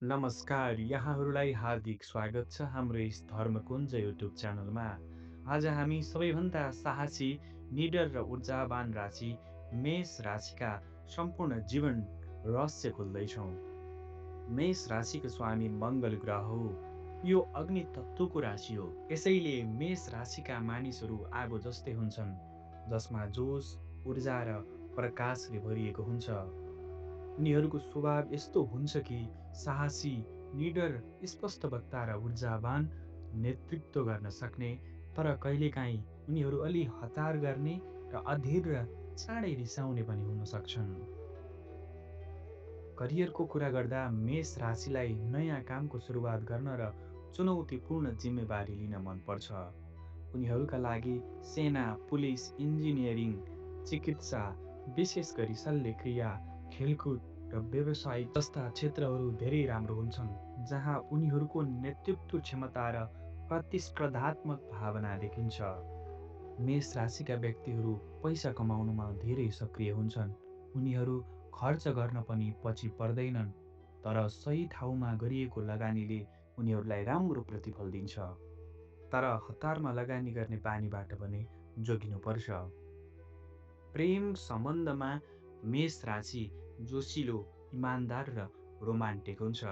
नमस्कार, यहाँहरूलाई हार्दिक स्वागत छ हाम्रो यस धर्मकुञ्ज युट्युब च्यानलमा। आज हामी सबैभन्दा साहसी, निडर र ऊर्जावान राशि मेष राशिका सम्पूर्ण जीवन रहस्य खोल्दैछौँ। मेष राशिको स्वामी मङ्गल ग्रह हो। यो अग्नि तत्त्वको राशि हो। यसैले मेष राशिका मानिसहरू आगो जस्तै हुन्छन्, जसमा जोस, ऊर्जा र प्रकाशले भरिएको हुन्छ। उनीहरूको स्वभाव यस्तो हुन्छ कि साहसी, निडर, स्पष्ट वक्ता र ऊर्जावान नेतृत्व गर्न सक्ने, तर कहिलेकाहीँ उनीहरू अलि हतार गर्ने र अधीर र चाँडै रिसाउने पनि हुन सक्छन्। करियरको कुरा गर्दा मेष राशिलाई नयाँ कामको सुरुवात गर्न र चुनौतीपूर्ण जिम्मेवारी लिन मनपर्छ। उनीहरूका लागि सेना, पुलिस, इन्जिनियरिङ, चिकित्सा, विशेष गरी शल्यक्रिया, खेलकुद र व्यवसाय जस्ता क्षेत्रहरू धेरै राम्रो हुन्छन्, जहाँ उनीहरूको नेतृत्व क्षमता र प्रतिस्पर्धात्मक भावना देखिन्छ। मेष राशिका व्यक्तिहरू पैसा कमाउनुमा धेरै सक्रिय हुन्छन्। उनीहरू खर्च गर्न पनि पछि पर्दैनन्, तर सही ठाउँमा गरिएको लगानीले उनीहरूलाई राम्रो प्रतिफल दिन्छ। तर हतारमा लगानी गर्ने बानीबाट पनि जोगिनुपर्छ। प्रेम सम्बन्धमा मेष राशि जोसिलो, इमान्दार र रोमान्टिक हुन्छ।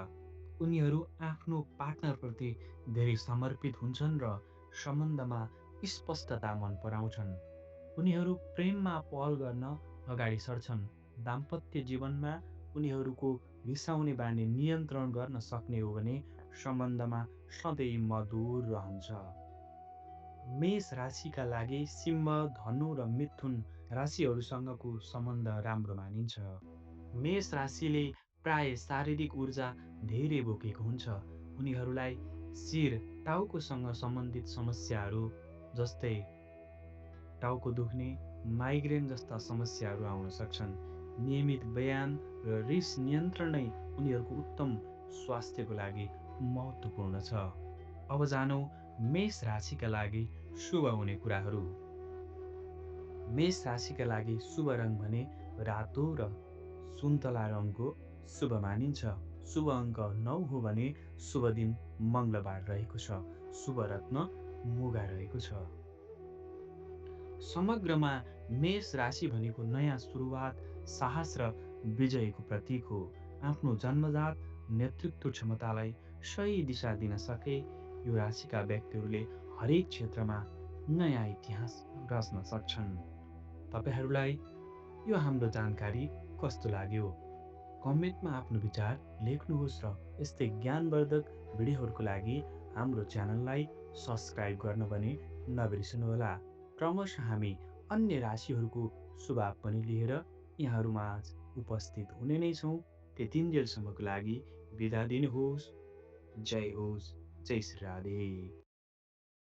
उनीहरू आफ्नो पार्टनरप्रति धेरै समर्पित हुन्छन् र सम्बन्धमा स्पष्टता मन पराउँछन्। उनीहरू प्रेममा पहल गर्न अगाडि सर्छन्। दाम्पत्य जीवनमा उनीहरूको रिसाउने बानी नियन्त्रण गर्न सक्ने हो भने सम्बन्धमा सधैँ मधुर रहन्छ। मेष राशिका लागि सिंह, धनु र मिथुन राशिहरूसँगको सम्बन्ध राम्रो मानिन्छ। मेष राशिले प्राय शारीरिक ऊर्जा धेरै बोकेको हुन्छ। उनीहरूलाई शिर, टाउकोसँग सम्बन्धित समस्याहरू जस्तै टाउको दुख्ने, माइग्रेन जस्ता समस्याहरू आउन सक्छन्। नियमित व्यायाम र रिस नियन्त्रण नै उनीहरूको उत्तम स्वास्थ्यको लागि महत्त्वपूर्ण छ। अब जानौँ मेष राशिका लागि शुभ हुने कुराहरू। मेष राशिका लागि शुभ रङ भने रातो र सुन्तला रङको शुभ मानिन्छ। शुभ अङ्क 9 हो भने शुभ दिन मङ्गलबार रहेको छ। शुभ रत्न मुगा रहेको छ। समग्रमा मेष राशि भनेको नयाँ सुरुवात, साहस र विजयको प्रतीक हो। आफ्नो जन्मजात नेतृत्व क्षमतालाई सही दिशा दिन सके यो राशिका व्यक्तिहरूले हरेक क्षेत्रमा नयाँ इतिहास रच्न सक्छन्। तपाईँहरूलाई यो हाम्रो जानकारी कस्तो लाग्यो? कमेन्टमा आफ्नो विचार लेख्नुहोस् र यस्तै ज्ञानवर्धक भिडियोहरूको लागि हाम्रो च्यानललाई सब्स्क्राइब गर्न पनि नबिर्सनुहोला। क्रमशः हामी अन्य राशिहरूको सुझाव पनि लिएर यहाँहरूमाझ उपस्थित हुने नै छौँ। त्यतिन्जेलसम्मको लागि बिदा दिनुहोस्। जय होस्, जय श्री राधे।